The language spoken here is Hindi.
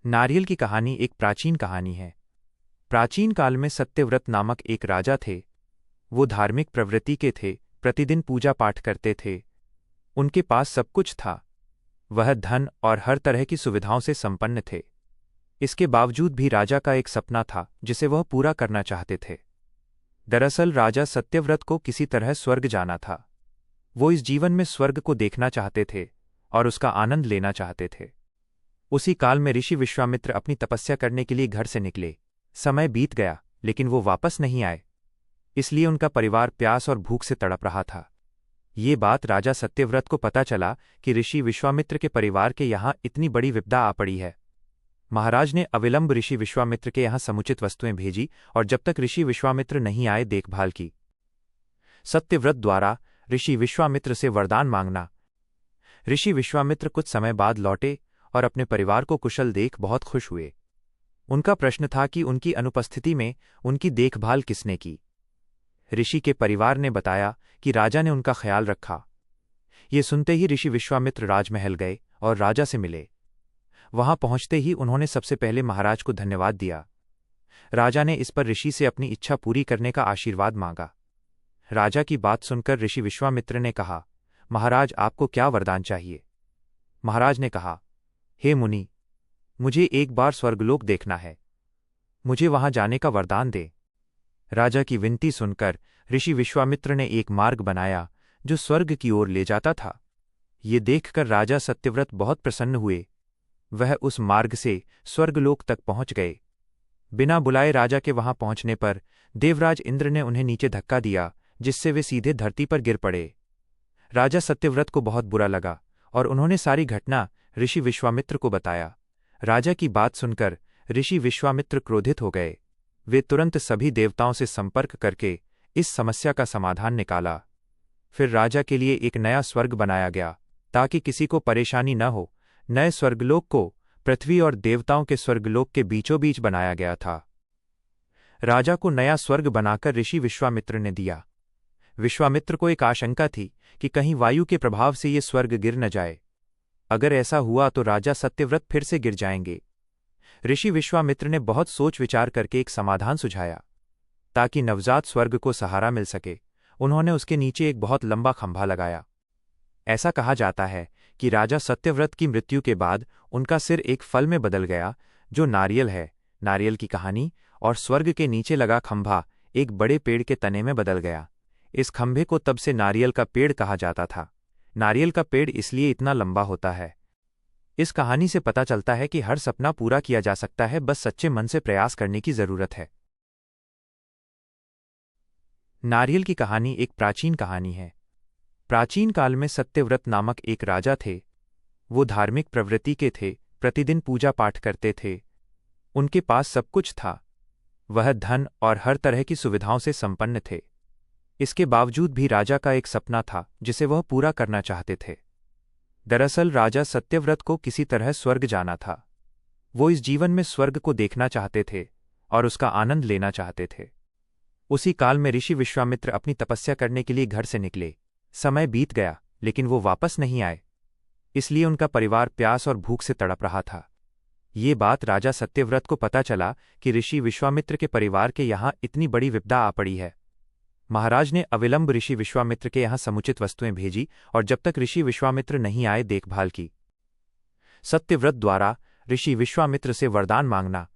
नारियल की कहानी एक प्राचीन कहानी है। प्राचीन काल में सत्यव्रत नामक एक राजा थे। वो धार्मिक प्रवृत्ति के थे, प्रतिदिन पूजा पाठ करते थे। उनके पास सब कुछ था। वह धन और हर तरह की सुविधाओं से संपन्न थे। इसके बावजूद भी राजा का एक सपना था जिसे वह पूरा करना चाहते थे। दरअसल राजा सत्यव्रत को किसी तरह स्वर्ग जाना था। वो इस जीवन में स्वर्ग को देखना चाहते थे और उसका आनंद लेना चाहते थे। उसी काल में ऋषि विश्वामित्र अपनी तपस्या करने के लिए घर से निकले। समय बीत गया लेकिन वो वापस नहीं आए। इसलिए उनका परिवार प्यास और भूख से तड़प रहा था। ये बात राजा सत्यव्रत को पता चला कि ऋषि विश्वामित्र के परिवार के यहाँ इतनी बड़ी विपदा आ पड़ी है। महाराज ने अविलंब ऋषि विश्वामित्र के यहाँ समुचित वस्तुएं भेजी और जब तक ऋषि विश्वामित्र नहीं आए देखभाल की। सत्यव्रत द्वारा ऋषि विश्वामित्र से वरदान मांगना। ऋषि विश्वामित्र कुछ समय बाद लौटे और अपने परिवार को कुशल देख बहुत खुश हुए। उनका प्रश्न था कि उनकी अनुपस्थिति में उनकी देखभाल किसने की। ऋषि के परिवार ने बताया कि राजा ने उनका ख्याल रखा। ये सुनते ही ऋषि विश्वामित्र राजमहल गए और राजा से मिले। वहां पहुंचते ही उन्होंने सबसे पहले महाराज को धन्यवाद दिया। राजा ने इस पर ऋषि से अपनी इच्छा पूरी करने का आशीर्वाद मांगा। राजा की बात सुनकर ऋषि विश्वामित्र ने कहा, महाराज आपको क्या वरदान चाहिए। महाराज ने कहा, हे मुनि, मुझे एक बार स्वर्गलोक देखना है। मुझे वहां जाने का वरदान दे। राजा की विनती सुनकर ऋषि विश्वामित्र ने एक मार्ग बनाया जो स्वर्ग की ओर ले जाता था। ये देखकर राजा सत्यव्रत बहुत प्रसन्न हुए। वह उस मार्ग से स्वर्गलोक तक पहुंच गए। बिना बुलाए राजा के वहां पहुंचने पर देवराज इंद्र ने उन्हें नीचे धक्का दिया, जिससे वे सीधे धरती पर गिर पड़े। राजा सत्यव्रत को बहुत बुरा लगा और उन्होंने सारी घटना ऋषि विश्वामित्र को बताया। राजा की बात सुनकर ऋषि विश्वामित्र क्रोधित हो गए। वे तुरंत सभी देवताओं से संपर्क करके इस समस्या का समाधान निकाला। फिर राजा के लिए एक नया स्वर्ग बनाया गया ताकि किसी को परेशानी न हो। नए स्वर्गलोक को पृथ्वी और देवताओं के स्वर्गलोक के बीचों बीच बनाया गया था। राजा को नया स्वर्ग बनाकर ऋषि विश्वामित्र ने दिया। विश्वामित्र को एक आशंका थी कि कहीं वायु के प्रभाव से ये स्वर्ग गिर न जाए। अगर ऐसा हुआ तो राजा सत्यव्रत फिर से गिर जाएंगे। ऋषि विश्वामित्र ने बहुत सोच विचार करके एक समाधान सुझाया। ताकि नवजात स्वर्ग को सहारा मिल सके, उन्होंने उसके नीचे एक बहुत लंबा खंभा लगाया। ऐसा कहा जाता है कि राजा सत्यव्रत की मृत्यु के बाद उनका सिर एक फल में बदल गया, जो नारियल है। नारियल की कहानी। और स्वर्ग के नीचे लगा खंभा एक बड़े पेड़ के तने में बदल गया। इस खंभे को तब से नारियल का पेड़ कहा जाता था। नारियल का पेड़ इसलिए इतना लंबा होता है। इस कहानी से पता चलता है कि हर सपना पूरा किया जा सकता है, बस सच्चे मन से प्रयास करने की जरूरत है। नारियल की कहानी एक प्राचीन कहानी है। प्राचीन काल में सत्यव्रत नामक एक राजा थे। वो धार्मिक प्रवृत्ति के थे, प्रतिदिन पूजा पाठ करते थे। उनके पास सब कुछ था। वह धन और हर तरह की सुविधाओं से संपन्न थे। इसके बावजूद भी राजा का एक सपना था जिसे वह पूरा करना चाहते थे। दरअसल राजा सत्यव्रत को किसी तरह स्वर्ग जाना था। वो इस जीवन में स्वर्ग को देखना चाहते थे और उसका आनंद लेना चाहते थे। उसी काल में ऋषि विश्वामित्र अपनी तपस्या करने के लिए घर से निकले। समय बीत गया लेकिन वो वापस नहीं आए। इसलिए उनका परिवार प्यास और भूख से तड़प रहा था। ये बात राजा सत्यव्रत को पता चला कि ऋषि विश्वामित्र के परिवार के यहाँ इतनी बड़ी विपदा आ पड़ी है। महाराज ने अविलंब ऋषि विश्वामित्र के यहाँ समुचित वस्तुएं भेजी और जब तक ऋषि विश्वामित्र नहीं आए देखभाल की। सत्यव्रत द्वारा ऋषि विश्वामित्र से वरदान मांगना।